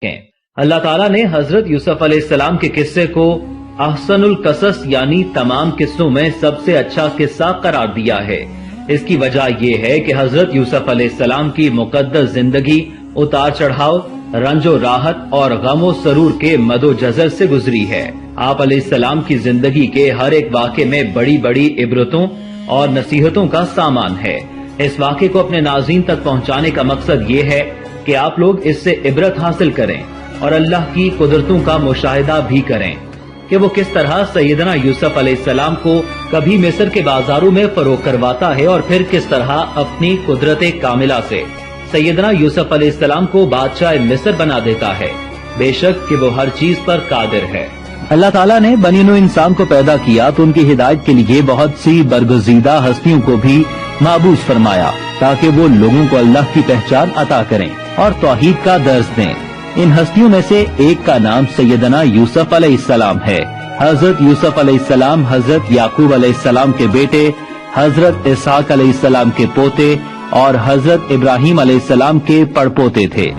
اللہ تعالیٰ نے حضرت یوسف علیہ السلام کے قصے کو احسن القصص یعنی تمام قصوں میں سب سے اچھا قصہ قرار دیا ہے۔ اس کی وجہ یہ ہے کہ حضرت یوسف علیہ السلام کی مقدس زندگی اتار چڑھاؤ، رنج و راحت اور غم و سرور کے مد و جزر سے گزری ہے۔ آپ علیہ السلام کی زندگی کے ہر ایک واقعے میں بڑی بڑی عبرتوں اور نصیحتوں کا سامان ہے۔ اس واقعے کو اپنے ناظرین تک پہنچانے کا مقصد یہ ہے کہ آپ لوگ اس سے عبرت حاصل کریں اور اللہ کی قدرتوں کا مشاہدہ بھی کریں کہ وہ کس طرح سیدنا یوسف علیہ السلام کو کبھی مصر کے بازاروں میں فروخت کرواتا ہے اور پھر کس طرح اپنی قدرت کاملہ سے سیدنا یوسف علیہ السلام کو بادشاہ مصر بنا دیتا ہے۔ بے شک کہ وہ ہر چیز پر قادر ہے۔ اللہ تعالیٰ نے بنی نوع انسان کو پیدا کیا تو ان کی ہدایت کے لیے بہت سی برگزیدہ ہستیوں کو بھی معبوس فرمایا تاکہ وہ لوگوں کو اللہ کی پہچان عطا کریں اور توحید کا درس دیں۔ ان ہستیوں میں سے ایک کا نام سیدنا یوسف علیہ السلام ہے۔ حضرت یوسف علیہ السلام حضرت یعقوب علیہ السلام کے بیٹے، حضرت اسحاق علیہ السلام کے پوتے اور حضرت ابراہیم علیہ السلام کے پڑپوتے تھے۔